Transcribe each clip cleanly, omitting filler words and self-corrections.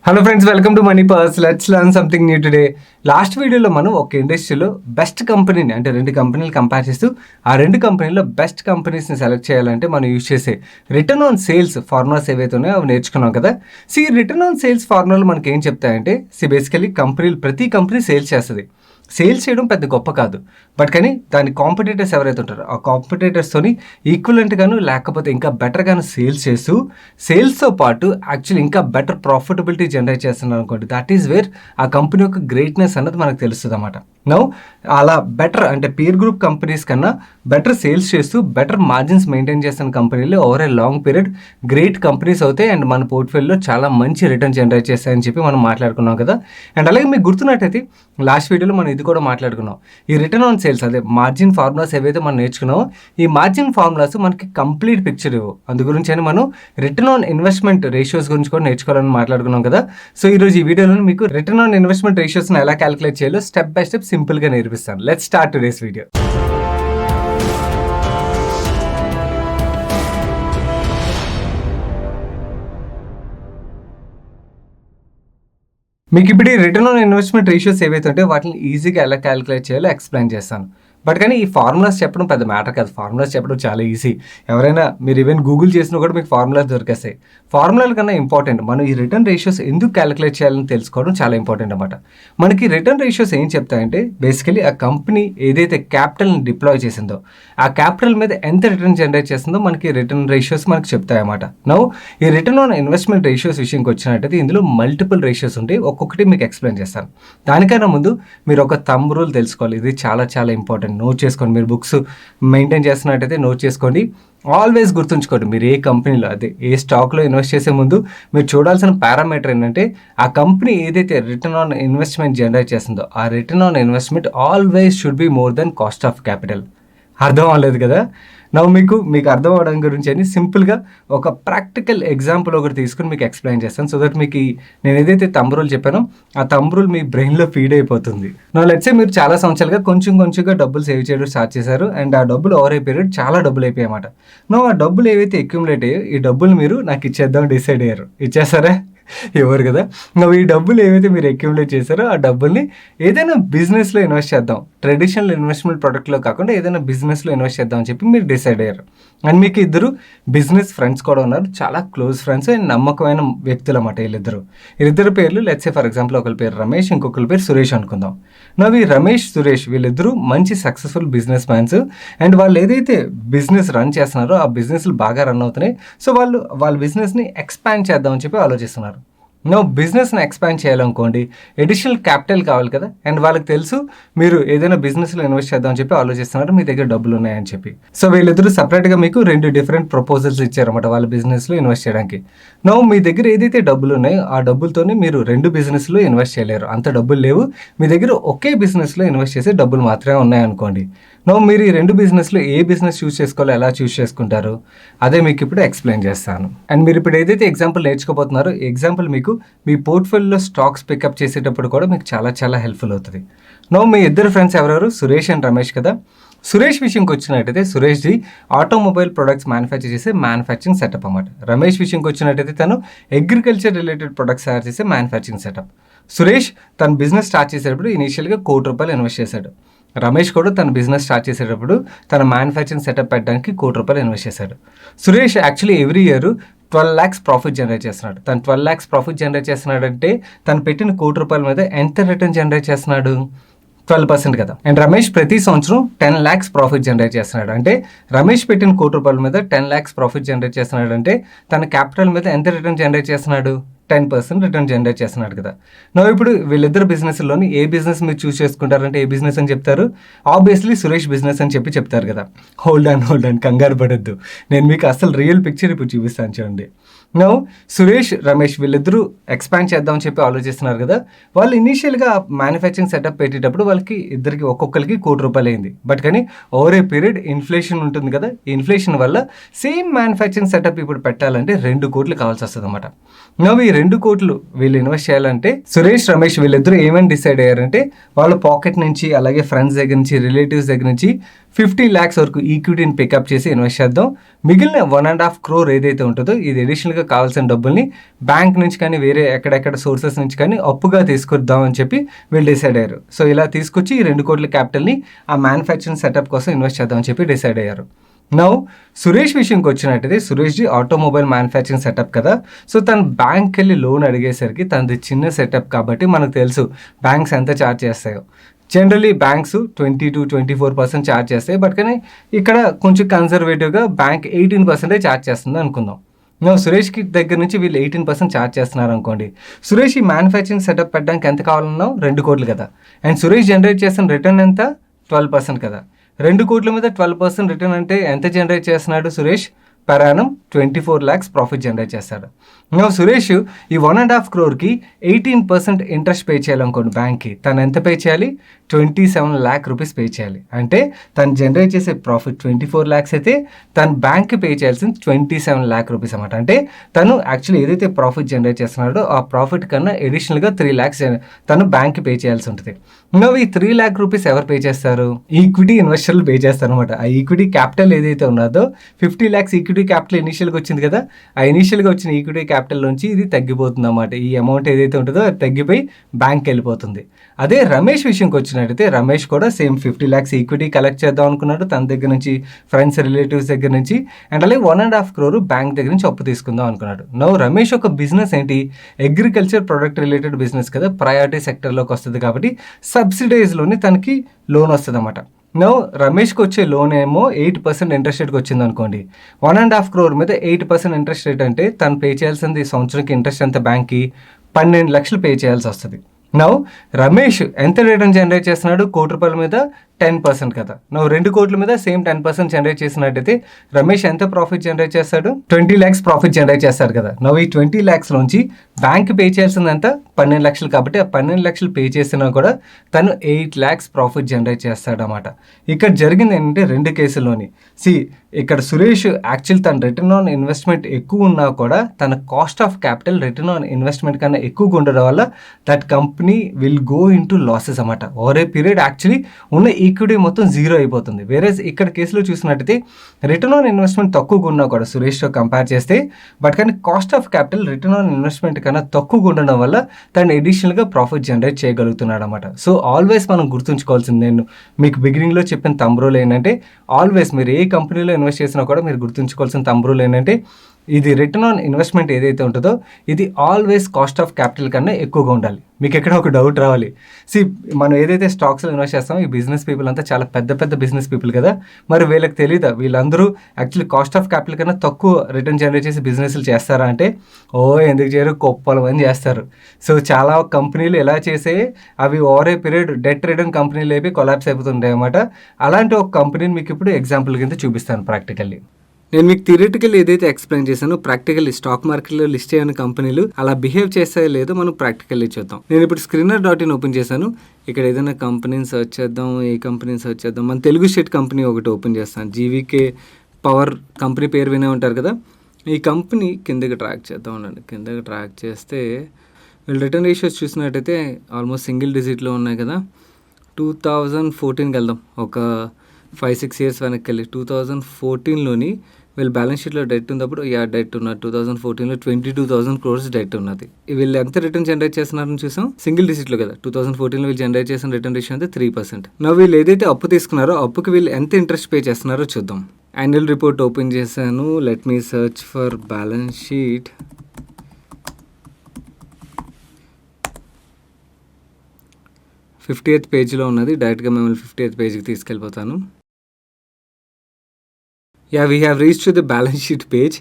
Hello friends, welcome to money purse. Let's learn something new today. Last వీడియోలో మనం ఒక ఇండస్ట్రీలో బెస్ట్ కంపెనీని అంటే రెండు కంపెనీలు కంపేర్ చేస్తూ ఆ రెండు కంపెనీలో బెస్ట్ కంపెనీస్ని సెలెక్ట్ చేయాలంటే మనం యూజ్ చేసే రిటర్న్ ఆన్ సేల్స్ ఫార్ములాస్ ఏవైతే ఉన్నాయో అవి నేర్చుకున్నాం కదా. రిటర్న్ ఆన్ సేల్స్ ఫార్ములాలు మనకి ఏం చెప్తాయంటే బేసికలీ ప్రతి కంపెనీ సేల్స్ చేస్తుంది. సేల్స్ చేయడం పెద్ద గొప్ప కాదు, బట్ కానీ దాని కాంపిటేటర్స్ ఎవరైతే ఉంటారో ఆ కాంపిటేటర్స్తోని ఈక్వలెంట్గాను లేకపోతే ఇంకా బెటర్గాను సేల్స్ చేస్తూ సేల్స్తో పాటు యాక్చువల్లీ ఇంకా బెటర్ ప్రాఫిటబిలిటీ జనరేట్ చేస్తున్నారు అనుకోండి. దట్ ఈస్ వేర్ ఆ కంపెనీ యొక్క గ్రేట్నెస్ అన్నది మనకు తెలుస్తుంది అన్నమాట. నౌ అలా బెటర్ అంటే పీర్ గ్రూప్ కంపెనీస్ కన్నా బెటర్ సేల్స్ చేస్తూ బెటర్ మార్జిన్స్ మెయింటైన్ చేస్తున్న కంపెనీలు over a long period great companies అవుతాయి అండ్ మన పోర్ట్ఫోలియోలో చాలా మంచి రిటర్న్ జనరేట్ చేస్తాయని చెప్పి మనం మాట్లాడుకున్నాం కదా. అండ్ అలాగే మీకు గుర్తున్నట్టయితే లాస్ట్ వీడియోలో మనం ఇది కూడా మాట్లాడుకున్నాం. ఈ రిటర్న్ ఆన్ సేల్స్ అదే మార్జిన్ ఫార్ములాస్ ఏవైతే మనం నేర్చుకున్నామో ఈ మార్జిన్ ఫార్ములాస్ మనకి కంప్లీట్ పిక్చర్ ఇవ్వవు. అందు గురించి అని మనం రిటర్న్ ఆన్ ఇన్వెస్ట్మెంట్ రేషియోస్ గురించి కూడా నేర్చుకోవాలని మాట్లాడుకున్నాం కదా. ఈరోజు ఈ వీడియోలో మీకు రిటర్న్ ఆన్ ఇన్వెస్ట్మెంట్ రేషియోస్ని ఎలా క్యాలిక్యులేట్ చేయాలో స్టెప్ బై స్టెప్ సింపుల్గా నేర్పిస్తాను. Let's start today's video. మీకు ఇప్పుడు ఈ రిటర్న్ ఆన్ ఇన్వెస్ట్మెంట్ రేషియోస్ ఏవైతే ఉంటే వాటిని ఈజీగా ఎలా క్యాలిక్యులేట్ చేయాలో ఎక్స్ప్లెయిన్ చేస్తాను. బట్ కానీ ఈ ఫార్ములాస్ చెప్పడం పెద్ద మ్యాటర్ కాదు. ఫార్ములాస్ చెప్పడం చాలా ఈజీ. ఎవరైనా మీరు ఈవెన్ గూగుల్ చేసినా కూడా మీకు ఫార్ములాస్ దొరికేస్తాయి. ఫార్ములాల కన్నా ఇంపార్టెంట్ మనం ఈ రిటర్న్ రేషియోస్ ఎందుకు క్యాలిక్యులేట్ చేయాలని తెలుసుకోవడం చాలా ఇంపార్టెంట్ అనమాట. మనకి రిటర్న్ రేషియోస్ ఏం చెప్తాయంటే బేసికలీ ఆ కంపెనీ ఏదైతే క్యాపిటల్ని డిప్లాయ్ చేసిందో ఆ క్యాపిటల్ మీద ఎంత రిటర్న్ జనరేట్ చేస్తుందో మనకి రిటర్న్ రేషియోస్ మనకి చెప్తాయన్నమాట. నౌ ఈ రిటర్న్ ఆన్ ఇన్వెస్ట్మెంట్ రేషియోస్ విషయంకి వచ్చినట్టయితే ఇందులో మల్టిపుల్ రేషియోస్ ఉంటాయి. ఒక్కొక్కటి మీకు ఎక్స్ప్లెయిన్ చేస్తాను. దానికన్నా ముందు మీరు ఒక థంబ్ రూల్ తెలుసుకోవాలి. ఇది చాలా చాలా ఇంపార్టెంట్. నోట్ చేసుకోండి. మీరు బుక్స్ మెయింటైన్ చేస్తున్నట్టయితే నోట్ చేసుకోండి. ఆల్వేస్ గుర్తుంచుకోండి, మీరు ఏ కంపెనీలో అదే ఏ స్టాక్లో ఇన్వెస్ట్ చేసే ముందు మీరు చూడాల్సిన పారామీటర్ ఏంటంటే ఆ కంపెనీ ఏదైతే రిటర్న్ ఆన్ ఇన్వెస్ట్మెంట్ జనరేట్ చేస్తుందో ఆ return on investment always should be more than cost of capital. అర్థం అవ్వలేదు కదా. మీకు అర్థం అవ్వడం గురించి అని సింపుల్గా ఒక ప్రాక్టికల్ ఎగ్జాంపుల్ ఒకటి తీసుకుని మీకు ఎక్స్ప్లెయిన్ చేస్తాను. సో దట్ మీకు నేను ఏదైతే థంబ్ రూల్ చెప్పానో ఆ థంబ్ రూల్ మీ బ్రెయిన్లో ఫీడ్ అయిపోతుంది. లెట్స్ సే మీరు చాలా సంవత్సరాలుగా కొంచెంగా డబ్బులు సేవ్ చేయడం స్టార్ట్ చేశారు అండ్ ఆ డబ్బులు ఓవర్ ఏ పీరియడ్ చాలా డబ్బులు అయిపోయాయి అన్నమాట. ఆ డబ్బులు ఏవైతే అక్యుములేట్ అయ్యాయో ఈ డబ్బులు మీరు నాకు ఇచ్చేద్దాం డిసైడ్ అయ్యారు. ఇచ్చేస్తారా? ఎవరు కదా. ఈ డబ్బులు ఏవైతే మీరు అక్యుములేట్ చేశారో ఆ డబ్బుల్ని ఏదైనా బిజినెస్లో ఇన్వెస్ట్ చేద్దాం, ట్రెడిషనల్ ఇన్వెస్ట్మెంట్ ప్రొడక్ట్లో కాకుండా ఏదైనా బిజినెస్లో ఇన్వెస్ట్ చేద్దాం అని చెప్పి మీరు డిసైడ్ అయ్యారు. అండ్ మీకు ఇద్దరు బిజినెస్ ఫ్రెండ్స్ కూడా ఉన్నారు, చాలా క్లోజ్ ఫ్రెండ్స్ అండ్ నమ్మకమైన వ్యక్తులు అన్నమాట వీళ్ళిద్దరు పేర్లు. లెట్స్ సే ఫర్ ఎగ్జాంపుల్ ఒకరి పేరు రమేష్, ఇంకొకరి పేరు సురేష్ అనుకుందాం. ఈ రమేష్ సురేష్ వీళ్ళిద్దరూ మంచి సక్సెస్ఫుల్ బిజినెస్ మ్యాన్స్ అండ్ వాళ్ళు ఏదైతే బిజినెస్ రన్ చేస్తున్నారో ఆ బిజినెస్లు బాగా రన్ అవుతున్నాయి. సో వాళ్ళ బిజినెస్ని ఎక్స్పాండ్ చేద్దామని చెప్పి ఆలోచిస్తున్నారు. బిజినెస్ని ఎక్స్పాండ్ చేయాలనుకోండి అడిషనల్ క్యాపిటల్ కావాలి కదా. అండ్ వాళ్ళకి తెలుసు మీరు ఏదైనా బిజినెస్లో ఇన్వెస్ట్ చేద్దామని చెప్పి ఆలోచిస్తున్నారు, మీ దగ్గర డబ్బులు ఉన్నాయని చెప్పి. వీళ్ళిద్దరూ సపరేట్గా మీకు 2 డిఫరెంట్ ప్రపోజల్స్ ఇచ్చారన్నమాట వాళ్ళ బిజినెస్లో ఇన్వెస్ట్ చేయడానికి. మీ దగ్గర ఏదైతే డబ్బులు ఉన్నాయో ఆ డబ్బులతోనే మీరు 2 బిజినెస్లో ఇన్వెస్ట్ చేయలేరు, అంత డబ్బులు లేవు. మీ దగ్గర ఒకే బిజినెస్లో ఇన్వెస్ట్ చేసే డబ్బులు మాత్రమే ఉన్నాయనుకోండి. మీరు ఈ 2 బిజినెస్లో ఏ బిజినెస్ చూస్ చేసుకోవాలో ఎలా చూస్ చేసుకుంటారు అదే మీకు ఇప్పుడు ఎక్స్ప్లెయిన్ చేస్తాను. అండ్ మీరు ఇప్పుడు ఏదైతే ఎగ్జాంపుల్ నేర్చుకోబోతున్నారో ఈ ఎగ్జాంపుల్ మీకు మీ పోర్ట్ఫోలియోలో స్టాక్స్ పికప్ చేసేటప్పుడు కూడా మీకు చాలా చాలా హెల్ప్ఫుల్ అవుతుంది. మీ ఇద్దరు ఫ్రెండ్స్ ఎవరెవరు? సురేష్ అండ్ రమేష్ కదా. సురేష్ విషయంకి వచ్చినట్టయితే సురేష్ది ఆటోమొబైల్ ప్రొడక్ట్స్ మ్యానుఫ్యాక్చర్ చేసే మ్యానుఫ్యాక్చరింగ్ సెటప్ అన్నమాట. రమేష్ విషయంకి వచ్చినట్టయితే తను అగ్రికల్చర్ రిలేటెడ్ ప్రొడక్ట్స్ తయారు చేసే మ్యానుఫ్యాక్చరింగ్ సెటప్. సురేష్ తన బిజినెస్ స్టార్ట్ చేసేటప్పుడు ఇనీషియల్గా ₹1,00,00,000 ఇన్వెస్ట్ చేశాడు. రమేష్ కూడా తన బిజినెస్ స్టార్ట్ చేసేటప్పుడు తన మ్యానుఫ్యాక్చరింగ్ సెటప్ పెట్టడానికి ₹1,00,00,000 ఇన్వెస్ట్ చేశాడు. Suresh actually every year 12 lakhs profit generate చేస్తున్నాడు. తను 12 lakhs ప్రాఫిట్ జనరేట్ చేస్తున్నాడంటే తను పెట్టిన ₹1,00,00,000 మీద ఎంత రిటర్న్ జనరేట్ చేస్తున్నాడు? 12% కదా. అండ్ రమేష్ ప్రతి సంవత్సరం 10 lakhs ప్రాఫిట్ జనరేట్ చేస్తున్నాడు. అంటే రమేష్ పెట్టిన ₹1,00,00,000 మీద 10 lakhs ప్రాఫిట్ జనరేట్ చేస్తున్నాడు అంటే తన క్యాపిటల్ మీద ఎంత రిటర్న్ జనరేట్ చేస్తున్నాడు? 10% రిటర్న్ జనరేట్ చేస్తున్నాడు కదా. ఇప్పుడు వీళ్ళిద్దరు బిజినెస్లోని ఏ బిజినెస్ మీరు చూస్ చేసుకుంటారంటే ఏ బిజినెస్ అని చెప్తారు? ఆబ్వియస్లీ సురేష్ బిజినెస్ అని చెప్పి చెప్తారు కదా. హోల్డ్ ఆన్ కంగారు పడద్దు, నేను మీకు అసలు రియల్ పిక్చర్ ఇప్పుడు చూపిస్తాను చూడండి. సురేష్ రమేష్ వీళ్ళిద్దరూ ఎక్స్పాండ్ చేద్దామని చెప్పి ఆలోచిస్తున్నారు కదా. వాళ్ళు ఇనీషియల్గా మ్యానుఫ్యాక్చరింగ్ సెటప్ పెట్టేటప్పుడు వాళ్ళకి ఇద్దరికి ఒక్కొక్కరికి ₹1,00,00,000 అయింది. బట్ కానీ ఓవర్ ఏ పీరియడ్ ఇన్ఫ్లేషన్ ఉంటుంది కదా, ఈ ఇన్ఫ్లేషన్ వల్ల సేమ్ మ్యానుఫ్యాక్చరింగ్ సెటప్ ఇప్పుడు పెట్టాలంటే ₹2,00,00,000 కావాల్సి వస్తుంది అన్నమాట. ఈ 2 కోట్లు వీళ్ళు ఇన్వెస్ట్ చేయాలంటే సురేష్, రమేష్ వీళ్ళిద్దరూ ఏమని డిసైడ్ అయ్యారంటే వాళ్ళ పాకెట్ నుంచి అలాగే ఫ్రెండ్స్ దగ్గర నుంచి రిలేటివ్స్ దగ్గర నుంచి 50 lakhs వరకు ఈక్విటీని పికప్ చేసి ఇన్వెస్ట్ చేద్దాం. మిగిలిన 1.5 crore ఏదైతే ఉంటుందో ఇది అడిషనల్గా కావాల్సిన డబ్బుల్ని బ్యాంక్ నుంచి కానీ వేరే ఎక్కడెక్కడ సోర్సెస్ నుంచి కానీ అప్పుగా తీసుకొద్దాం అని చెప్పి వీళ్ళు డిసైడ్ అయ్యారు. సో ఇలా తీసుకొచ్చి ఈ 2 కోట్ల క్యాపిటల్ని ఆ మ్యానుఫ్యాక్చరింగ్ సెటప్ కోసం ఇన్వెస్ట్ చేద్దామని చెప్పి డిసైడ్ అయ్యారు. నౌ సురేష్ విషయంకి వచ్చినట్టయితే సురేష్జీ ఆటోమొబైల్ మ్యానుఫ్యాక్చరింగ్ సెటప్ కదా. సో తను బ్యాంక్కి వెళ్ళి లోన్ అడిగేసరికి తనది చిన్న సెటప్ కాబట్టి మనకు తెలుసు బ్యాంక్స్ ఎంత ఛార్జ్ చేస్తాయో. జనరలీ బ్యాంక్స్ 20-24% ఛార్జ్ చేస్తాయి. బట్ కానీ ఇక్కడ కొంచెం కన్జర్వేటివ్గా బ్యాంక్ 18% ఛార్జ్ చేస్తుంది అనుకుందాం. సురేష్కి దగ్గర నుంచి వీళ్ళు 18% ఛార్జ్ చేస్తున్నారు అనుకోండి. సురేష్ ఈ మ్యానుఫ్యాక్చరింగ్ సెటప్ పెట్టడానికి ఎంత కావాలన్నావు? 2 కోట్లు కదా. అండ్ సురేష్ జనరేట్ చేసిన రిటర్న్ ఎంత? 12% కదా. 2 కోట్ల మీద 12% రిటర్న్ అంటే ఎంత జనరేట్ చేస్తున్నాడు Suresh? per annum 24 lakhs profit generate చేస్తాడు. సురేష్ ఈ 1.5 crore 18% ఇంట్రెస్ట్ పే చేయాలనుకోండి బ్యాంక్కి. తను ఎంత పే చేయాలి? 27 lakh rupees పే చేయాలి. అంటే తను జనరేట్ చేసే ప్రాఫిట్ 24 lakhs అయితే తను బ్యాంక్కి పే చేయాల్సింది 27 lakh rupees అనమాట. అంటే తను యాక్చువల్లీ ఏదైతే ప్రాఫిట్ జనరేట్ చేస్తున్నాడో ఆ ప్రాఫిట్ కన్నా ఎడిషనల్గా 3 lakhs తను బ్యాంక్కి పే చేయాల్సి ఉంటుంది. ఈ 3 lakh rupees ఎవరు పే చేస్తారు? ఈక్విటీ ఇన్వెస్టర్లు పే చేస్తారు అనమాట. ఆ ఈక్విటీ క్యాపిటల్ ఏదైతే ఉన్నదో 50 lakhs ఈక్విటీ క్యాపిటల్ ఇనిషియల్గా వచ్చింది కదా. ఆ ఇనిషియల్గా వచ్చిన ఈక్విటీ క్యాపిటల్ నుంచి ఇది తగ్గిపోతుంది అన్నమాట. ఈ అమౌంట్ ఏదైతే ఉంటుందో అది తగ్గిపోయి బ్యాంక్కి వెళ్ళిపోతుంది. అదే రమేష్ విషయంకి వచ్చినట్టయితే రమేష్ కూడా సేమ్ 50 lakhs ఈక్విటీ కలెక్ట్ చేద్దాం అనుకున్నాడు తన దగ్గర నుంచి, ఫ్రెండ్స్ రిలేటివ్స్ దగ్గర నుంచి. అండ్ అలాగే 1.5 crore బ్యాంక్ దగ్గర నుంచి అప్పు తీసుకుందాం అనుకున్నాడు. రమేష్ ఒక బిజినెస్ ఏంటి? అగ్రికల్చర్ ప్రొడక్ట్ రిలేటెడ్ బిజినెస్ కదా, ప్రయారిటీ సెక్టర్లోకి వస్తుంది కాబట్టి సబ్సిడైజ్లోని తనకి లోన్ వస్తుంది అన్నమాట. రమేష్కి వచ్చే లోన్ ఏమో 8% ఇంట్రెస్ట్ రేట్కి వచ్చింది అనుకోండి. 1.5 crore మీద 8% ఇంట్రెస్ట్ రేట్ అంటే తను పే చేయాల్సింది సంవత్సరానికి ఇంట్రెస్ట్ ఎంత బ్యాంక్కి? 12 lakhs పే చేయాల్సి వస్తుంది. రమేష్ ఎంత రిటర్న్ జనరేట్ చేస్తున్నాడు? 1 కోటి రూపాయల మీద 10% కదా. 2 కోట్ల మీద సేమ్ 10% జనరేట్ చేసినట్టయితే రమేష్ ఎంత ప్రాఫిట్ జనరేట్ చేస్తాడు? 20 lakhs ప్రాఫిట్ జనరేట్ చేస్తాడు కదా. ఈ 20 lakhs నుంచి బ్యాంక్ పే చేయాల్సింది ఎంత? 12 lakhs కాబట్టి ఆ 12 lakhs పే చేసినా కూడా తను 8 lakhs ప్రాఫిట్ జనరేట్ చేస్తాడు అన్నమాట. ఇక్కడ జరిగింది ఏంటంటే 2 కేసుల్లోని ఇక్కడ సురేష్ యాక్చువల్ తన రిటర్న్ ఆన్ ఇన్వెస్ట్మెంట్ ఎక్కువ ఉన్నా కూడా తన cost of capital return on investment కన్నా ఎక్కువగా ఉండడం వల్ల that company will go in to losses అన్నమాట. ఓవర్ ఏ పీరియడ్ యాక్చువల్లీ ఉన్న ఈక్విటీ మొత్తం జీరో అయిపోతుంది. వేరే ఇక్కడ కేసులో చూసినట్టయితే రిటర్న్ ఆన్ ఇన్వెస్ట్మెంట్ తక్కువగా ఉన్నా కూడా సురేష్తో కంపేర్ చేస్తే, బట్ కానీ cost of capital return on investment కన్నా తక్కువగా ఉండడం వల్ల తను అడిషనల్గా ప్రాఫిట్ జనరేట్ చేయగలుగుతున్నాడు అనమాట. సో ఆల్వేస్ మనం గుర్తుంచుకోవాల్సింది, నేను మీకు బిగినింగ్లో చెప్పిన థంబ్ రూల్ ఏంటంటే, ఆల్వేస్ మీరు ఏ కంపెనీలో ఇన్వెస్ట్ చేసినా కూడా మీరు గుర్తుంచుకోవాల్సిన థంబ్ రూల్ ఏంటంటే, ఇది రిటర్న్ ఆన్ ఇన్వెస్ట్మెంట్ ఏదైతే ఉంటుందో ఇది ఆల్వేస్ కాస్ట్ ఆఫ్ క్యాపిటల్ కన్నా ఎక్కువగా ఉండాలి. మీకు ఎక్కడ ఒక డౌట్ రావాలి, మనం ఏదైతే స్టాక్స్లో ఇన్వెస్ట్ చేస్తామో ఈ బిజినెస్ పీపుల్ అంతా చాలా పెద్ద పెద్ద బిజినెస్ పీపుల్ కదా, మరి వీళ్ళకి తెలీదా వీళ్ళందరూ యాక్చువల్లీ కాస్ట్ ఆఫ్ క్యాపిటల్ కన్నా తక్కువ రిటర్న్ జనరేట్ చేసి బిజినెస్లు చేస్తారా అంటే, ఎందుకు చేయరు, కొప్పల మంది చేస్తారు. సో చాలా కంపెనీలు ఎలా చేసే అవి over a period debt return కంపెనీలు అయిపోయి కొలాప్స్ అయిపోతుంటాయి అన్నమాట. అలాంటి ఒక కంపెనీని మీకు ఇప్పుడు ఎగ్జాంపుల్ కింద చూపిస్తాను ప్రాక్టికల్లీ. నేను మీకు థియరిటికల్ ఏదైతే ఎక్స్ప్లెయిన్ చేశానో ప్రాక్టికల్లీ స్టాక్ మార్కెట్లో లిస్ట్ అయిన కంపెనీలు అలా బిహేవ్ చేస్తాయో లేదో మనం ప్రాక్టికల్లీ చూద్దాం. నేను ఇప్పుడు screener.in ఓపెన్ చేశాను. ఇక్కడ ఏదైనా కంపెనీని సర్చ్ చేద్దాం, ఏ కంపెనీని సర్చ్ చేద్దాం. మన తెలుగు స్టేట్ కంపెనీ ఒకటి ఓపెన్ చేస్తాను. జీవీకే పవర్ కంపెనీ పేరు వినే ఉంటారు కదా. ఈ కంపెనీ కిందకి ట్రాక్ చేద్దాం ఉండండి. కిందకి ట్రాక్ చేస్తే వీళ్ళు రిటర్న్ రేషియోస్ చూసినట్టయితే ఆల్మోస్ట్ సింగిల్ డిజిట్లో ఉన్నాయి కదా. 2014కి వెళ్దాం, ఒక 5-6 years వెనక్కి వెళ్ళి 2014లోని వీళ్ళు బ్యాలెన్స్ షీట్లో డెట్ ఉన్నప్పుడు డెట్ ఉన్నది. 2014లో 22,000 crores డెట్ ఉన్నది. వీళ్ళు ఎంత రిటర్న్ జనరేట్ చేస్తున్నారని చూసాం, సింగిల్ డిజిట్లో కదా. 2014లో వీళ్ళు జనరేట్ చేసిన రిటర్న్ రేషియో అంటే 3%. వీళ్ళు ఏదైతే అప్పు తీసుకున్నారో అప్పుకి వీళ్ళు ఎంత ఇంట్రెస్ట్ పే చేస్తున్నారో చూద్దాం. యాన్యువల్ రిపోర్ట్ ఓపెన్ చేశాను. Let me search for balance sheet. Fifty పేజ్లో ఉన్నది. డైరెక్ట్గా మిమ్మల్ని 50th పేజ్కి తీసుకెళ్ళిపోతాను. We have reach to the balance sheet page.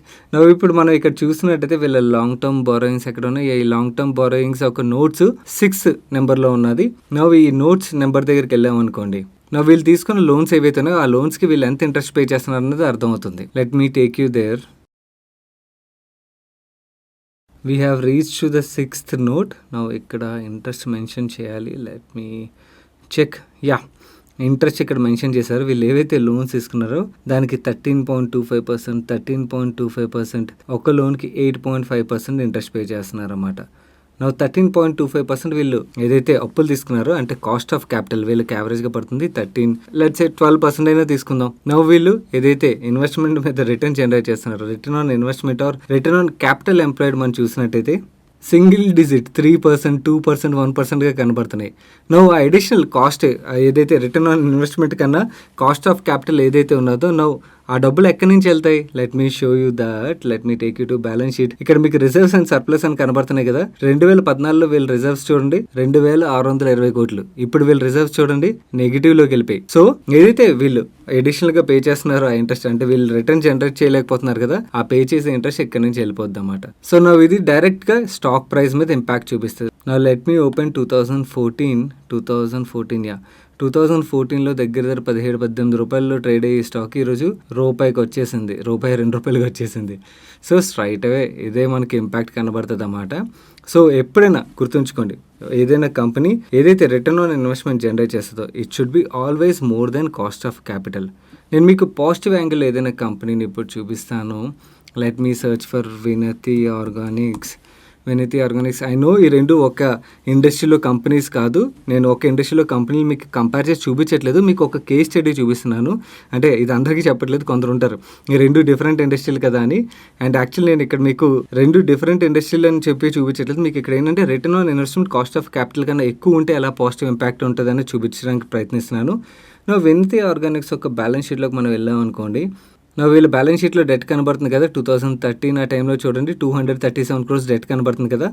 ఇప్పుడు మనం ఇక్కడ చూసినట్టయితే వీళ్ళ లాంగ్ టర్మ్ బారోయింగ్స్ ఎక్కడ ఉన్నాయి. ఈ లాంగ్ టర్మ్ బారోయింగ్స్ ఒక నోట్స్ 6 నెంబర్లో ఉన్నది. ఈ నోట్స్ నెంబర్ దగ్గరికి వెళ్ళాం అనుకోండి, వీళ్ళు తీసుకున్న లోన్స్ ఏవైతే ఉన్నాయో ఆ లోన్స్కి వీళ్ళు ఎంత ఇంట్రెస్ట్ పే చేస్తున్నారు అన్నది అర్థమవుతుంది. Let me take you there. We have reach to the 6th note. ఇక్కడ ఇంట్రెస్ట్ మెన్షన్ చేయాలి. Let me check. ఇంట్రెస్ట్ ఇక్కడ మెన్షన్ చేశారు. వీళ్ళు ఏవైతే లోన్స్ తీసుకున్నారో దానికి 13.25%, 13.25%, ఒక లోన్కి 8.5% ఇంట్రెస్ట్ పే చేస్తున్నారన్నమాట. నా 13.25% వీళ్ళు ఏదైతే అప్పులు తీసుకున్నారో అంటే కాస్ట్ ఆఫ్ క్యాపిటల్ వీళ్ళకి యావరేజ్గా పడుతుంది 12% అయినా తీసుకుందాం. నవ్వు వీళ్ళు ఏదైతే ఇన్వెస్ట్మెంట్ మీద రిటర్న్ జనరేట్ చేస్తున్నారో return on investment or return on capital employed మనం చూసినట్టయితే సింగిల్ డిజిట్ 3%, 2%, 1%గా కనబడుతున్నాయి. నవ్వు ఆ అడిషనల్ కాస్ట్ ఏదైతే రిటర్న్ ఆన్ ఇన్వెస్ట్మెంట్ కన్నా కాస్ట్ ఆఫ్ క్యాపిటల్ ఏదైతే ఉన్నదో నవ్వు ఆ డబ్బులు ఎక్కడి నుంచి వెళ్తాయి? Let me show you that. Let me take you to balance sheet. ఇక్కడ మీకు రిజర్వ్స్ అండ్ సర్ప్లస్ అని కనబడుతున్నాయి కదా. 2014లో వీళ్ళ రిజర్వ్స్ చూడండి 2620 కోట్లు. ఇప్పుడు వీళ్ళ రిజర్వ్స్ చూడండి నెగిటివ్ లోకి వెళ్ళిపోయి. సో ఏదైతే వీళ్ళు అడిషనల్ గా పే చేస్తున్నారో ఆ ఇంట్రెస్ట్ అంటే వీళ్ళు రిటర్న్ జనరేట్ చేయలేకపోతున్నారు కదా, ఆ పే చేసే ఇంట్రెస్ట్ ఇక్కడ నుంచి వెళ్ళిపోద్ది అన్నమాట. సో నా ఇది డైరెక్ట్ గా స్టాక్ ప్రైస్ మీద ఇంపాక్ట్ చూపిస్తుంది. నా లెట్ మీ ఓపెన్ 2014లో దగ్గర 17-18 రూపాయల్లో ట్రేడ్ అయ్యే స్టాక్ ఈరోజు రూపాయికి వచ్చేసింది, ₹2 వచ్చేసింది. సో స్ట్రైట్ అవే ఇదే మనకి ఇంపాక్ట్ కనబడుతుంది అన్నమాట. సో ఎప్పుడైనా గుర్తుంచుకోండి, ఏదైనా కంపెనీ ఏదైతే రిటర్న్ ఆన్ ఇన్వెస్ట్మెంట్ జనరేట్ చేస్తుందో it should be always more than cost of capital. నేను మీకు పాజిటివ్ యాంగిల్ ఏదైనా కంపెనీని ఇప్పుడు చూపిస్తాను. లెట్ మీ సర్చ్ ఫర్ వినతి ఆర్గానిక్స్. ఐ నో ఈ రెండు ఒక ఇండస్ట్రీలో కంపెనీస్ కాదు. నేను ఒక ఇండస్ట్రీలో కంపెనీలు మీకు కంపేర్ చేసి చూపించట్లేదు, మీకు ఒక కేస్ స్టడీ చూపిస్తున్నాను. అంటే ఇది అందరికీ చెప్పట్లేదు, కొందరు ఉంటారు ఈ రెండు డిఫరెంట్ ఇండస్ట్రీలు కదా అని. అండ్ యాక్చువల్లీ నేను ఇక్కడ మీకు రెండు డిఫరెంట్ ఇండస్ట్రీలు అని చెప్పి చూపించట్లేదు. మీకు ఇక్కడ ఏంటంటే return on investment cost of capital కన్నా ఎక్కువ ఉంటే ఎలా పాజిటివ్ ఇంపాక్ట్ ఉంటుందని చూపించడానికి ప్రయత్నిస్తున్నాను. నా వినతి ఆర్గానిక్స్ ఒక బ్యాలెన్స్ షీట్లోకి మనం వెళ్ళాం అనుకోండి. నా వీళ్ళ బ్యాలెన్స్ షీట్లో డెట్ కనబడుతుంది కదా. 2013 ఆ టైంలో చూడండి 237 crores డెట్ కనబడుతుంది కదా.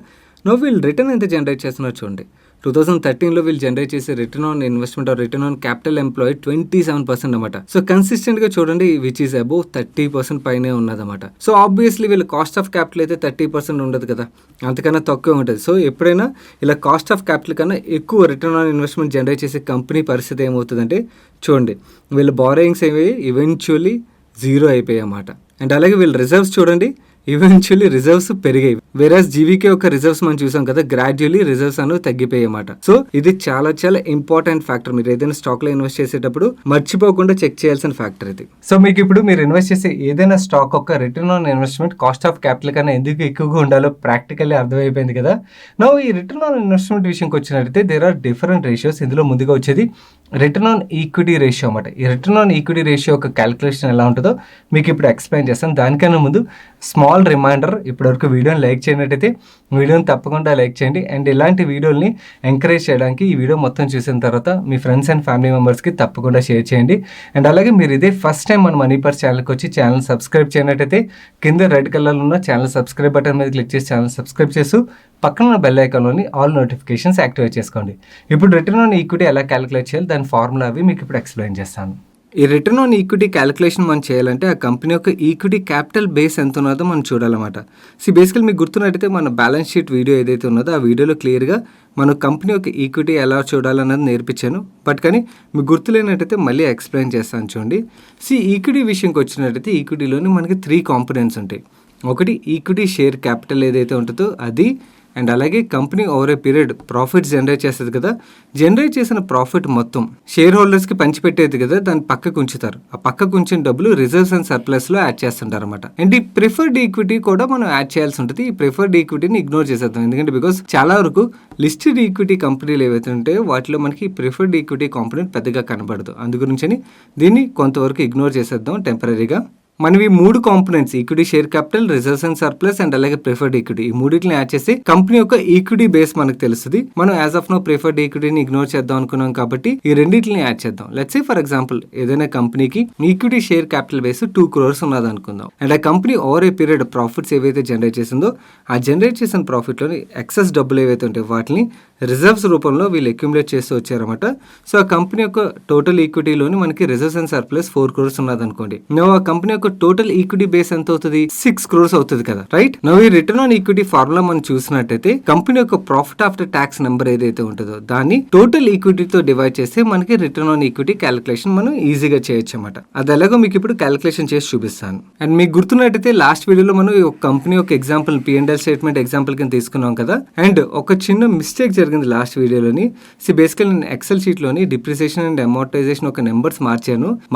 నో వీళ్ళు రిటర్న్ ఎంత జనరేట్ చేస్తున్నారు చూడండి. 2013లో వీళ్ళు జనరేట్ చేసే return on investment or return on capital employed 27% అనమాట. సో కన్సిస్టెంట్గా చూడండి విచ్ ఈస్ అబౌవ్ 30% పైనే ఉన్నదన్నమాట. సో ఆబ్వియస్లీ వీళ్ళ కాస్ట్ ఆఫ్ క్యాపిటల్ అయితే 30% ఉండదు కదా, అంతకన్నా తక్కువ ఉంటుంది. సో ఎప్పుడైనా ఇలా కాస్ట్ ఆఫ్ క్యాపిటల్ కన్నా ఎక్కువ రిటర్న్ ఆన్ ఇన్వెస్ట్మెంట్ జనరేట్ చేసే కంపెనీ పరిస్థితి ఏమవుతుందంటే చూడండి వీళ్ళ బారోయింగ్స్ ఏమి ఈవెన్చువల్లీ 0 అయిపోయాయి అన్నమాట. అండ్ అలాగే వీళ్ళ రిజర్వ్స్ చూడండి ఈవెన్చువల్లీ రిజర్వ్స్ పెరిగాయి. వేరేస్ జీవీకే ఒక రిజర్వ్స్ మనం చూసాం కదా, గ్రాడ్యువల్లీ రిజర్వ్స్ అనేవి తగ్గిపోయాయి అన్నమాట. సో ఇది చాలా చాలా ఇంపార్టెంట్ ఫ్యాక్టర్. మీరు ఏదైనా స్టాక్ లో ఇన్వెస్ట్ చేసేటప్పుడు మర్చిపోకుండా చెక్ చేయాల్సిన ఫ్యాక్టర్ ఇది. సో మీకు ఇప్పుడు మీరు ఇన్వెస్ట్ చేసే ఏదైనా స్టాక్ ఒక return on investment cost of capital కన్నా ఎందుకు ఎక్కువగా ఉండాలో ప్రాక్టికల్లీ అర్థమైపోయింది కదా. నో ఈ రిటర్న్ ఆన్ ఇన్వెస్ట్మెంట్ విషయంకి వచ్చినట్టయితే దేర్ ఆర్ డిఫరెంట్ రేషియోస్. ఇందులో ముందుగా వచ్చేది రిటర్న్ ఆన్ ఈక్విటీ రేషియో అన్నమాట. ఈ రిటర్న్ ఆన్ ఈక్విటీ రేషియో ఒక క్యాలిక్యులేషన్ ఎలా ఉంటుందో మీకు ఇప్పుడు ఎక్స్ప్లెయిన్ చేస్తాను. దానికన్నా ముందు స్మాల్ రిమైండర్, ఇప్పటివరకు వీడియోని లైక్ చేయనట్టయితే వీడియోని తప్పకుండా లైక్ చేయండి. అండ్ ఇలాంటి వీడియోని ఎంకరేజ్ చేయడానికి ఈ వీడియో మొత్తం చూసిన తర్వాత మీ ఫ్రెండ్స్ అండ్ ఫ్యామిలీ మెంబర్స్కి తప్పకుండా షేర్ చేయండి. అండ్ అలాగే మీరు ఇదే ఫస్ట్ టైం మన మనీ పర్స్ ఛానల్కి వచ్చి ఛానల్ సబ్స్క్రైబ్ చేయనట్టయితే కింద రెడ్ కలర్లో ఉన్న ఛానల్ సబ్స్క్రైబ్ బటన్ మీద క్లిక్ చేసి ఛానల్ సబ్స్క్రైబ్ చేస్తూ పక్కన ఉన్న బెల్ ఐకాన్లోని ఆల్ నోటిఫికేషన్స్ యాక్టివేట్ చేసుకోండి. ఇప్పుడు రిటర్న్ ఆన్ ఈక్విటీ ఎలా క్యాలిక్యులేట్ చేయాలి దాని ఫార్ములా అవి మీకు ఇప్పుడు ఎక్స్ప్లెయిన్ చేస్తాను. ఈ రిటర్న్ ఆన్ ఈక్విటీ క్యాలిక్యులేషన్ మనం చేయాలంటే ఆ కంపెనీ యొక్క ఈక్విటీ క్యాపిటల్ బేస్ ఎంత ఉన్నదో మనం చూడాలన్నమాట. బేసికల్ మీకు గుర్తున్నట్టయితే మన బ్యాలెన్స్ షీట్ వీడియో ఏదైతే ఉన్నదో ఆ వీడియోలో క్లియర్గా మన కంపెనీ యొక్క ఈక్విటీ ఎలా చూడాలన్నది నేర్పించాను. బట్ కానీ మీకు గుర్తులేనట్టయితే మళ్ళీ ఎక్స్ప్లెయిన్ చేస్తాను చూడండి. ఈక్విటీ విషయంకి వచ్చినట్టయితే ఈక్విటీలోని మనకి 3 కాంపోనెంట్స్ ఉంటాయి. ఒకటి ఈక్విటీ షేర్ క్యాపిటల్ ఏదైతే ఉంటుందో అది, అండ్ అలాగే company over a period profits generate చేస్తుంది కదా, జనరేట్ చేసిన ప్రాఫిట్ మొత్తం షేర్ హోల్డర్స్కి పంచిపెట్టేది కదా, దాన్ని పక్కకు ఉంచుతారు. ఆ పక్కకు ఉంచిన డబ్బులు రిజర్వ్స్ అండ్ సర్ప్లస్లో యాడ్ చేస్తుంటారు అనమాట. అండ్ ఈ ప్రిఫర్డ్ ఈక్విటీ కూడా మనం యాడ్ చేయాల్సి ఉంటుంది. ఈ ప్రిఫర్డ్ ఈక్విటీని ఇగ్నోర్ చేసేద్దాం, ఎందుకంటే బికాస్ చాలా వరకు లిస్టెడ్ ఈక్విటీ కంపెనీలు ఏవైతే ఉంటాయో వాటిలో మనకి ప్రిఫర్డ్ ఈక్విటీ కాంపోనెంట్ పెద్దగా కనబడదు. అందుగురించి దీన్ని కొంతవరకు ఇగ్నోర్ చేసేద్దాం టెంపరీగా. మనవి 3 components equity share capital, reserves and surplus and అలాగే ప్రిఫర్డ్ ఈక్విటీ, ఈ మూడింటిని యాడ్ చేసి కంపెనీ యొక్క ఈక్విటీ బేస్ మనకు తెలుస్తుంది. మనం యాజ్ ఆఫ్ నో ప్రిఫర్డ్ ఈక్విటీని ఇగ్నోర్ చేద్దాం అనుకున్నాం కాబట్టి ఈ రెండింటిని యాడ్ చేద్దాం. లెట్స్ సే ఫర్ ఎగ్జాంపుల్ ఏదైనా కంపెనీకి equity share capital base 2 crores ఉన్నది అనుకుందాం. అండ్ ఆ company over a period profits ఏవైతే జనరేట్ చేసిందో ఆ జనరేట్ చేసిన ప్రాఫిట్లోని ఎక్సెస్ డబ్బులు ఏవైతే ఉంటాయో వాటిని రిజర్వ్స్ రూపంలో వీళ్ళు అక్యుములేట్ చేస్తూ వచ్చారన్నమాట. సో ఆ కంపెనీ యొక్క టోటల్ ఈక్విటీలోని మనకి రిజర్వ్స్ అండ్ సర్ప్లస్ 4 crores ఉన్నది అనుకోండి. నువ్వు ఆ కంపెనీ యొక్క యొక్క టోటల్ ఈక్విటీ బేస్ ఎంత అవుతుంది, 6 crores అవుతుంది కదా, రైట్. నవ్ ఈ రిటర్న్ ఆన్ ఈక్విటీ ఫార్ములా మనం చూసినట్టయితే కంపెనీ యొక్క ప్రాఫిట్ ఆఫ్టర్ ట్యాక్స్ నెంబర్ ఏదైతే ఉంటుందో దాన్ని టోటల్ ఈక్విటీతో డివైడ్ చేస్తే మనకి రిటర్న్ ఆన్ ఈక్విటీ క్యాలిక్యులేషన్ మనం ఈజీగా చేయొచ్చు అన్నమాట. అది ఎలాగో మీకు ఇప్పుడు క్యాలిక్యులేషన్ చేసి చూపిస్తాను. అండ్ మీకు గుర్తున్నట్టయితే లాస్ట్ వీడియోలో మనం ఒక కంపెనీ ఒక ఎగ్జాంపుల్ P&L స్టేట్మెంట్ ఎగ్జాంపుల్ కింద తీసుకున్నాం కదా. అండ్ ఒక చిన్న మిస్టేక్ జరిగింది లాస్ట్ వీడియోలోని. బేసికల్ నేను ఎక్సెల్ షీట్ లోని డిప్రిసియేషన్ అండ్ అమోర్టైజేషన్ ఒక నెంబర్స్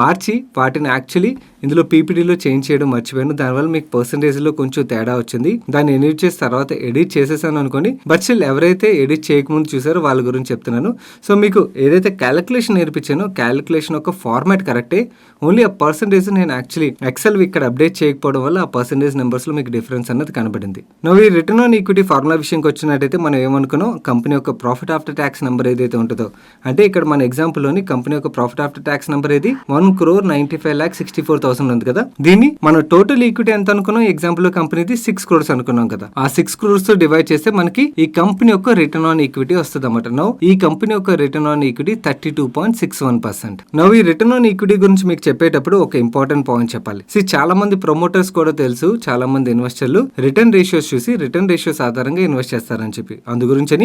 మార్చి వాటిని యాక్చువల్లీ ఇందులో పీపీటీలో చేంజ్ చేయడం మర్చిపోయాను. దానివల్ల మీకు పర్సంటేజ్ లో కొంచెం తేడా వచ్చింది. దాన్ని ఎడిట్ చేసిన తర్వాత ఎడిట్ చేసేసాను అనుకోండి. బట్ స్టిల్ ఎవరైతే ఎడిట్ చేయకముందు చూసారో వాళ్ళ గురించి చెప్తున్నాను. సో మీకు ఏదైతే క్యాలిక్యులేషన్ నేర్పించానో క్యాలిక్యులేషన్ ఒక ఫార్మాట్ కరెక్టే, ఓన్లీ ఆ పర్సంటేజ్ నేను యాక్చువల్లీ ఎక్సెల్ ఇక్కడ అప్డేట్ చేయకపోవడం వల్ల ఆ పర్సంటేజ్ నెంబర్స్ లో మీకు డిఫరెన్స్ అన్నది కనబడింది. నువ్వు ఈ రిటర్న్ ఆన్ ఈక్విటీ ఫార్ములా విషయంకి వచ్చినట్టయితే మనం ఏమనుకున్నాం, కంపెనీ యొక్క ప్రాఫిట్ ఆఫ్టర్ ట్యాక్స్ నెంబర్ ఏదైతే ఉంటుందో, అంటే ఇక్కడ మన ఎగ్జాంపుల్ లోని కంపెనీ యొక్క ప్రాఫిట్ ఆఫ్టర్ ట్యాక్స్ నెంబర్ ఏది 1,95,64,000 ఉంది కదా. దీన్ని మన టోటల్ ఈక్విటీ ఎంత అనుకున్నాం, ఎగ్జాంపుల్ లో కంపెనీది 6 crores అనుకున్నాం కదా. ఆ 6 crores తో డివైడ్ చేస్తే మనకి ఈ కంపెనీ యొక్క రిటర్న్ ఆన్ ఈక్విటీ వస్తుంది అన్నమాట. నౌ ఈ కంపెనీ యొక్క రిటర్న్ ఆన్ ఈక్విటీ 32.61%. నౌ ఈ రిటర్న్ ఆన్ ఈక్విటీ గురించి మీకు చెప్పేటప్పుడు ఒక ఇంపార్టెంట్ పాయింట్ చెప్పాలి. చాలా మంది ప్రమోటర్స్ కూడా తెలుసు, చాలా మంది ఇన్వెస్టర్లు రిటర్న్ రేషియోస్ చూసి రిటర్న్ రేషియోస్ ఆధారంగా ఇన్వెస్ట్ చేస్తారని చెప్పి. అందు గురించి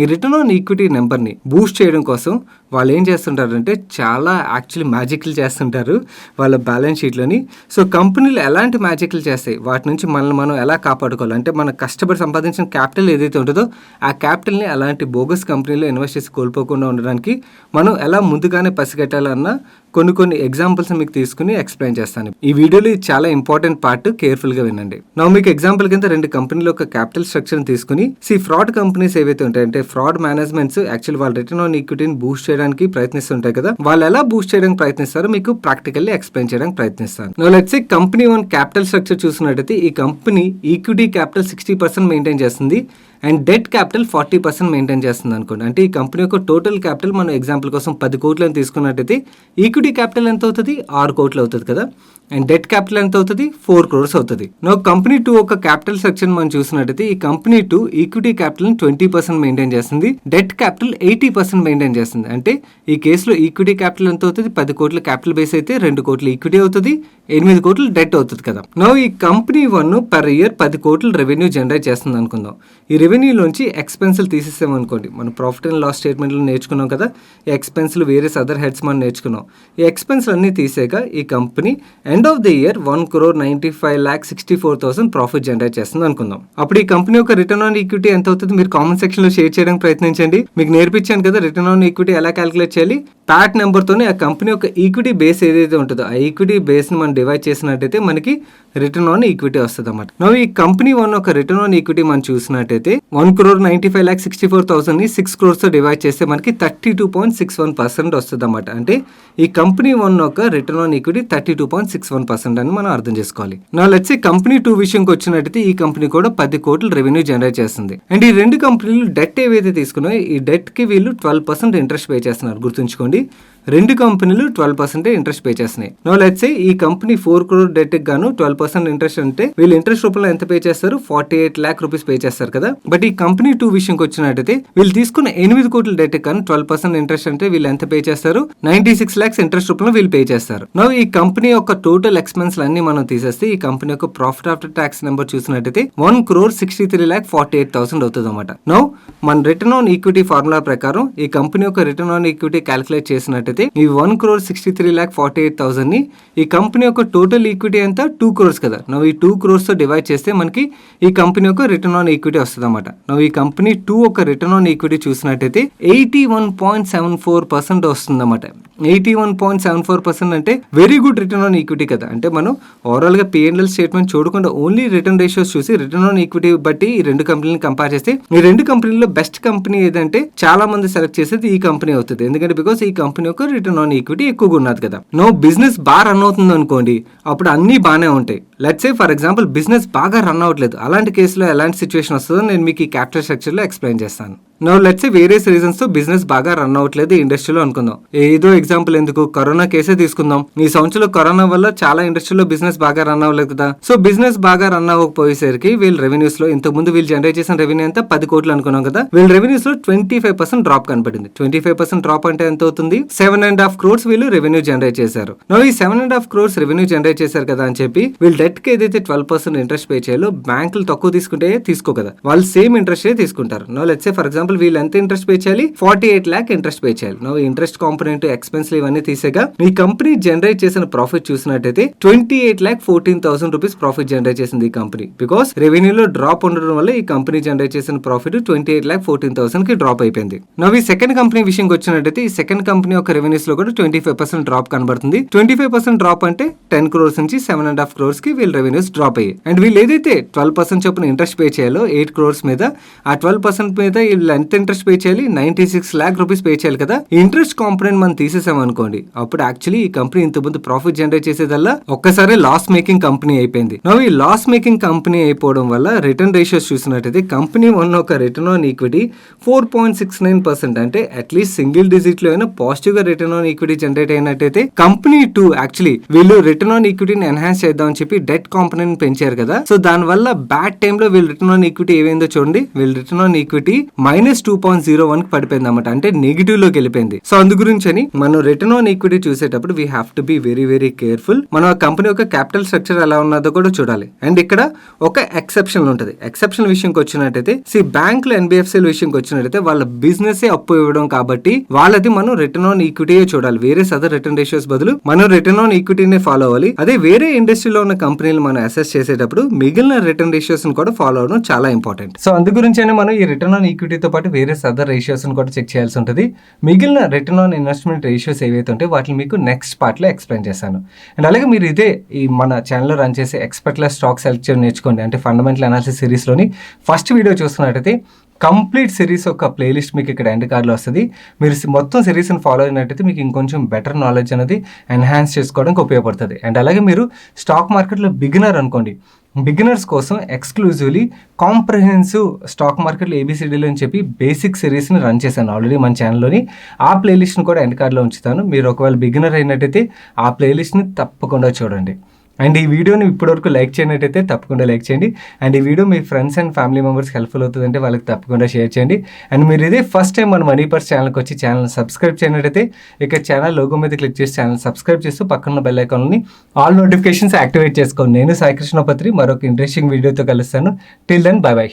ఈ రిటర్న్ ఆన్ ఈక్విటీ నెంబర్ ని బూస్ట్ చేయడం కోసం వాళ్ళు ఏం చేస్తుంటారంటే చాలా యాక్చువల్లీ మ్యాజిక్లు చేస్తుంటారు వాళ్ళ బ్యాలెన్స్ షీట్లోని. సో కంపెనీలు ఎలాంటి మ్యాజిక్లు చేస్తాయి, వాటి నుంచి మనల్ని మనం ఎలా కాపాడుకోవాలి అంటే మన కష్టపడి సంపాదించిన క్యాపిటల్ ఏదైతే ఉంటుందో ఆ క్యాపిటల్ని అలాంటి బోగస్ కంపెనీలో ఇన్వెస్ట్ చేసి కోల్పోకుండా ఉండడానికి మనం ఎలా ముందుగానే పసిగట్టాలన్న కొన్ని ఎగ్జాంపుల్స్ మీకు తీసుకుని ఎక్స్ప్లెయిన్ చేస్తాను. ఈ వీడియోలో ఇది చాలా ఇంపార్టెంట్ పార్ట్, కేర్ఫుల్ గా వినండి. నా మీకు ఎగ్జాంపుల్ కింద 2 కంపెనీల యొక్క క్యాపిటల్ స్ట్రక్చర్ తీసుకుని ఫ్రాడ్ కంపెనీస్ ఏవైతే ఉంటాయి అంటే ఫ్రాడ్ మేనేజ్మెంట్స్ యాక్చువల్ వాళ్ళ రిటర్న్ ఆన్ ఈక్విటీని బూస్ట్ చేయడానికి ప్రయత్నిస్తుంటాయి కదా, వాళ్ళు ఎలా బూస్ట్ చేయడానికి ప్రయత్నిస్తారో మీకు ప్రాక్టికల్లీ ఎక్స్ప్లెయిన్ చేయడానికి ప్రయత్నిస్తాను. Now let's say company 1 capital structure చూసినట్టయితే ఈ కంపెనీ ఈక్విటీ క్యాపిటల్ 60% మెయింటైన్ చేస్తుంది అండ్ డెట్ క్యాపిటల్ 40% మెయింటైన్ చేస్తుంది అనుకోండి. అంటే ఈ కంపెనీ యొక్క టోటల్ క్యాపిటల్ మనం ఎగ్జాంపుల్ కోసం 10 కోట్లు అని తీసుకున్నట్టయితే ఈక్విటీ క్యాపిటల్ ఎంత అవుతుంది, 6 కోట్లు అవుతుంది కదా. అండ్ డెట్ క్యాపిటల్ ఎంత అవుతుంది, 4 crores అవుతుంది. నో కంపెనీ 2 ఒక క్యాపిటల్ స్ట్రక్చర్ మనం చూసినట్టయితే ఈ కంపెనీ 2 ఈక్విటీ క్యాపిటల్ 20% మెయింటైన్ చేస్తుంది, డెట్ క్యాపిటల్ 80% మెయింటైన్ చేస్తుంది. అంటే ఈ కేసులో ఈక్విటీ క్యాపిటల్ ఎంత అవుతుంది, 10 కోట్ల క్యాపిటల్ బేస్ అయితే 2 కోట్ల ఈక్విటీ అవుతుంది, 8 కోట్లు డెట్ అవుతుంది కదా. నో ఈ కంపెనీ 1 పర్ ఇయర్ 10 కోట్ల రెవెన్యూ జనరేట్ చేస్తుంది అనుకుందాం. ఈ రెవెన్యూలోంచి ఎక్స్పెన్సులు తీసేసామనుకోండి, మనం ప్రాఫిట్ అండ్ లాస్ స్టేట్మెంట్లో నేర్చుకున్నాం కదా, ఈ ఎక్స్పెన్సులు వేరియస్ అదర్ హెడ్స్ మనం నేర్చుకున్నాం. ఈ ఎక్స్పెన్సులు అన్ని తీసాక ఈ company end of the year 1,95,64,000 profit generate చేస్తుంది అనుకుందాం. అప్పుడు ఈ కంపెనీ యొక్క రిటర్న్ ఆన్ ఈక్విటీ ఎంత అవుతుంది మీరు కామెంట్ సెక్షన్ లో షేర్ చేయడానికి ప్రయత్నించండి. మీకు నేర్పించాను కదా రిటర్న్ ఆన్ ఈక్విటీ ఎలా క్యాలిక్యులేట్ చేయాలి. ప్యాట్ నెంబర్ తోనే ఆ కంపెనీ యొక్క ఈక్విటీ బేస్ ఏదైతే ఉంటుందో ఆ ఈక్విటీ బేస్ ని మనం డివైడ్ చేసినట్టయితే మనకి రిటర్న్ ఆన్ ఈక్విటీ వస్తుంది అన్నమాట. నవ్వు ఈ కంపెనీ 1 ఒక రిటర్న్ ఆన్ ఈక్విటీ మనం చూసినట్టయితే 1,95,64,000 ని 6 crores తో డివైడ్ చేస్తే మనకి 32.61% వస్తుంది అన్నమాట. అంటే ఈ కంపెనీ 1 ఒక రిటర్న్ ఆన్ ఈక్విటీ 32.61% అని మనం అర్థం చేసుకోవాలి. నా లెట్స్ సే కంపెనీ 2 విషయంకి వచ్చినట్టయితే ఈ కంపెనీ కూడా 10 కోట్ల రెవెన్యూ జనరేట్ చేస్తుంది. అండ్ ఈ 2 కంపెనీలు డెట్ ఏవైతే తీసుకున్నాయో ఈ డెట్ కి వీళ్ళు 12% ఇంట్రెస్ట్ పే చేస్తున్నారు. గుర్తుంచుకోండి, 2 కంపెనీలు 12% ఇంట్రెస్ట్ పే చేస్తున్నాయి. నో లెట్స్ సే ఈ కంపెనీ 4 crore డెట్ కి గాను 12% ఇంట్రెస్ట్ అంటే వీళ్ళు ఇంట్రెస్ట్ రూపంలో ఎంత పే చేస్తారు, 48 lakh rupees పే చేస్తారు కదా. బట్ ఈ కంపెనీ 2 విషయంకి వచ్చినట్టయితే వీళ్ళు తీసుకున్న 8 కోట్ల డెట్ కి గాను 12% ఇంట్రెస్ట్ అంటే వీళ్ళు ఎంత పే చేస్తారు, 96 lakhs ఇంట్రెస్ట్ రూపంలో వీళ్ళు పే చేస్తారు. నో ఈ కంపెనీ యొక్క టోటల్ ఎక్స్పెన్స్ అన్ని మనం తీసేస్తే ఈ కంపెనీ యొక్క ప్రాఫిట్ ఆఫ్టర్ ట్యాక్స్ నెంబర్ చూసినట్టయితే 1,63,48,000 అవుతుంది అన్నమాట. నో మన రిటర్న్ ఆన్ ఈక్విటీ ఫార్ములా ప్రకారం ఈ కంపెనీ యొక్క రిటర్న్ ఆన్ ఈక్విటీ క్యాలిక్యులేట్ చేసినట్టయితే ఈ 1,63,48,000 ని ఈ కంపెనీ యొక్క టోటల్ ఈక్విటీ ఎంత 2 crores కదా. నవ్వు ఈ 2 crores తో డివైడ్ చేస్తే మనకి ఈ కంపెనీ యొక్క రిటర్న్ ఆన్ ఈక్విటీ వస్తుంది అన్నమాట. నవ్వు ఈ కంపెనీ 2 ఒక రిటర్న్ ఆన్ ఈక్విటీ చూసినట్టయితే 81.74% వస్తుంది అన్నమాట. 81.74% అంటే very good return on equity కదా. అంటే మనం ఓవరాల్ గా P&L స్టేట్మెంట్ చూడకుండా ఓన్లీ రిటర్న్ రేషియోస్ చూసి రిటర్న్ ఆన్ ఈక్విటీ బట్టి ఈ 2 కంపెనీలను కంపేర్ చేస్తే ఈ 2 కంపెనీల్లో బెస్ట్ కంపెనీ ఏదంటే చాలా మంది సెలెక్ట్ చేసేది ఈ కంపెనీ అవుతుంది. ఎందుకంటే బికాస్ ఈ కంపెనీ యొక్క రిటర్న్ ఆన్ ఈక్విటీ ఎక్కువగా ఉన్నది కదా. నో బిజినెస్ బాగా రన్ అవుతుంది అనుకోండి, అప్పుడు అన్ని బాగానే ఉంటాయి. Let's say for example business బాగా రన్ అవ్వట్లేదు, అలాంటి కేసులో ఎలాంటి సిచ్యువేషన్ వస్తుందో నేను మీకు ఈ క్యాపిటల్ స్ట్రక్చర్ లో ఎక్స్ప్లెయిన్ చేస్తాను. Now let's say various reasons తో బిజినెస్ బాగా రన్ అవ్వట్లేదు ఇండస్ట్రీలో అనుకుందాం. ఏదో ఎగ్జాంపుల్ ఎందుకు, కరోనా కేసే తీసుకుందాం. ఈ సంవత్సరంలో కరోనా వల్ల చాలా ఇండస్ట్రీలో బిజినెస్ బాగా రన్ అవ్వలేదు కదా. సో బిజినెస్ బాగా రన్ అవ్వకపోయేసరికి వీళ్ళ రెవెన్యూస్ లో ఇంతకు ముందు వీళ్ళు జనరేట్ చేసిన రెవెన్యూ అంతా 10 కోట్లు అనుకున్నాం కదా, వీళ్ళ రెవెన్యూస్ లో 25% డ్రాప్ కనపడింది. 25% డ్రాప్ అంటే ఎంత అవుతుంది, 7.5 crores వీళ్ళు రెవెన్యూ జనరేట్ చేశారు. నో ఈ 7.5 crores రెవెన్యూ జనరేట్ చేశారు కదా అని చెప్పి వీళ్ళు డెట్ కి ఏదైతే 12% ఇంట్రెస్ట్ పే చేయాలో బ్యాంకులు తక్కువ తీసుకుంటే తీసుకో కదా, వాళ్ళు సేమ్ ఇంట్రెస్ట్ తీసుకుంటారు. No let's say for example వీళ్ళు ఎంత ఇంట్రెస్ట్ పే చేయాలి, 48 lakh ఇంట్రెస్ట్ పే చేయాలి. నో ఇంట్రెస్ట్ కాంపోనెంట్ ఎక్స్పెన్స్ ఇవన్నీ తీసేగా మీ కంపెనీ జనరేట్ చేసిన ప్రాఫిట్ చూసినట్టయితే 28,14,000 రూపీస్ ప్రాఫిట్ జనరేట్ చేసింది ఈ కంపెనీ. బికాస్ రెవెన్యూలో డ్రాప్ ఉండడం వల్ల ఈ కంపెనీ జనరేట్ చేసిన ప్రాఫిట్ 28,14,000 కి డ్రాప్ అయిపోయింది. నవ్ ఈ సెకండ్ కంపెనీ విషయంకి వచ్చినట్టయితే ఈ సెకండ్ కంపెనీ యొక్క రెవెన్యూస్ లో కూడా 25% డ్రాప్ కనబడుతుంది. 25% డ్రాప్ అంటే 10 crores నుంచి 7.5 crores కి వీళ్ళ రెవెన్యూస్ డ్రాప్ అయ్యాయి. అండ్ వీళ్ళు ఏదైతే 12% చొప్పున ఇంట్రెస్ట్ పే చేయాలో 8 crores మీద, ఆ 12% మీద వీళ్ళు ఎంత ఇంట్రెస్ట్ పే చేయాలి, 96 lakh రూపీస్ పే చేయాలి కదా. ఈ ఇంట్రెస్ట్ కాంపోనెంట్ మనం తీసేసాం అనుకోండి, అప్పుడు యాక్చువల్లీ ఈ కంపెనీ ఇంతకుముందు ప్రాఫిట్ జనరేట్ చేసేదల్లా ఒక్కసారి లాస్ మేకింగ్ కంపెనీ అయిపోయింది. నవ్ ఈ లాస్ మేకింగ్ కంపెనీ అయిపోవడం వల్ల రిటర్న్ రేషియోస్ చూసినట్టయితే కంపెనీ వన్ ఒక రిటర్న్ ఆన్ ఈక్విటీ 4.69%, అంటే అట్లీస్ట్ సింగిల్ డిజిట్ లో అయినా పాజిటివ్ గా రిటర్న్ ఆన్ ఈక్విటీ జనరేట్ అయినట్టయితే కంపెనీ 2 యాక్చువల్లీ వీళ్ళు రిటర్న్ ఆన్ ఈక్విటీని ఎన్హాన్స్ చేద్దాం అని చెప్పి డెట్ కాంపోనెంట్ పెంచారు కదా. సో దాని వల్ల బ్యాడ్ టైమ్ లో వీళ్ళు రిటర్న్ ఆన్ ఈక్విటీ ఏమైందో చూడండి, వీళ్ళు రిటర్న్ ఆన్ ఈక్విటీ -2.01 కి పడిపోయింది అన్నమాట, అంటే నెగిటివ్ లోకి వెళ్ళిపోయింది. సో అందు గురించి అని మనం రిటర్న్ ఆన్ ఈక్విటీ చూసేటప్పుడు we have to be very very careful. మనం ఆ కంపెనీ యొక్క క్యాపిటల్ స్ట్రక్చర్ ఎలా ఉన్నదో కూడా చూడాలి. అండ్ ఇక్కడ ఒక ఎక్సెప్షన్ ఉంటుంది. ఎక్సెప్షన్ విషయంకి వచ్చినట్టయితే బ్యాంకులు ఎన్బిఎఫ్సిల విషయంకి వచ్చినట్టయితే వాళ్ళ బిజినెస్ అప్పు ఇవ్వడం కాబట్టి వాళ్ళది మనం రిటర్న్ ఆన్ ఈక్విటీ చూడాలి. వేరే అదర్ రిటర్న్ రేషియోస్ బదులు మనం రిటర్న్ ఆన్ ఈక్విటీనే ఫాలో అవ్వాలి. అదే వేరే ఇండస్ట్రీలో ఉన్న కంపెనీలు మనం అసెస్ చేసేటప్పుడు మిగిలిన రిటర్న్ రేషియోస్ కూడా ఫాలో అవడం చాలా ఇంపార్టెంట్. సో అందు గురించి మనం ఈ రిటర్న్ ఆన్ ఈక్విటీతో పాటు వేరే అదర్ రేషియోస్ కూడా చెక్ చేయాల్సి ఉంటుంది. మిగిలిన రిటర్న్ ఆన్ ఇన్వెస్ట్మెంట్ రేషియోస్ ఏవైతే ఉంటే వాటిని మీకు నెక్స్ట్ పార్ట్ లో ఎక్స్ప్లెయిన్ చేశాను. అండ్ అలాగే మీరు ఇదే ఈ మన ఛానల్లో రన్ చేసే ఎక్స్పర్ట్లెస్ స్టాక్ సెలెక్ట్ నేర్చుకోండి. అంటే ఫండమెంటల్ అనాలిసిస్ సిరీస్ లోని ఫస్ట్ వీడియో చూస్తున్నట్టయితే కంప్లీట్ సిరీస్ ఒక ప్లేలిస్ట్ మీకు ఇక్కడ ఎండ్ కార్డ్లో వస్తుంది. మీరు మొత్తం సిరీస్ని ఫాలో అయినట్టయితే మీకు ఇంకొంచెం బెటర్ నాలెడ్జ్ అనేది ఎన్హాన్స్ చేసుకోవడానికి ఉపయోగపడుతుంది. అండ్ అలాగే మీరు స్టాక్ మార్కెట్లో బిగినర్ అనుకోండి, బిగినర్స్ కోసం ఎక్స్క్లూజివ్లీ కాంప్రహెన్సివ్ స్టాక్ మార్కెట్లో ఏబిసిడీలు అని చెప్పి బేసిక్ సిరీస్ని రన్ చేశాను ఆల్రెడీ మన ఛానల్లోని. ఆ ప్లేలిస్ట్ని కూడా ఎండ్ కార్డ్లో ఉంచుతాను. మీరు ఒకవేళ బిగినర్ అయినట్టయితే ఆ ప్లేలిస్ట్ని తప్పకుండా చూడండి. అండ్ ఈ వీడియోని ఇప్పటివరకు లైక్ చేయనట్టయితే తప్పకుండా లైక్ చేయండి. అండ్ ఈ video me friends and family మెంబర్స్కి హెల్ప్ఫుల్ అవుతుందంటే వాళ్ళకి తప్పకుండా షేర్ చేయండి. అండ్ మీరు ఇదే ఫస్ట్ టైం మన మనీ పర్స్ ఛానల్కి వచ్చి ఛానల్ సబ్స్క్రైబ్ చేయనట్టయితే ఇక్కడ ఛానల్ లోగో మీద క్లిక్ చేసి ఛానల్ సబ్స్క్రైబ్ చేస్తూ పక్కన బెల్ ఐకాన్ని ఆల్ నోటిఫికేషన్స్ యాక్టివేట్ చేసుకోండి. నేను సాయి కృష్ణ పత్రి మరొక ఇంట్రెస్టింగ్ వీడియోతో కలుస్తాను. Till then bye by.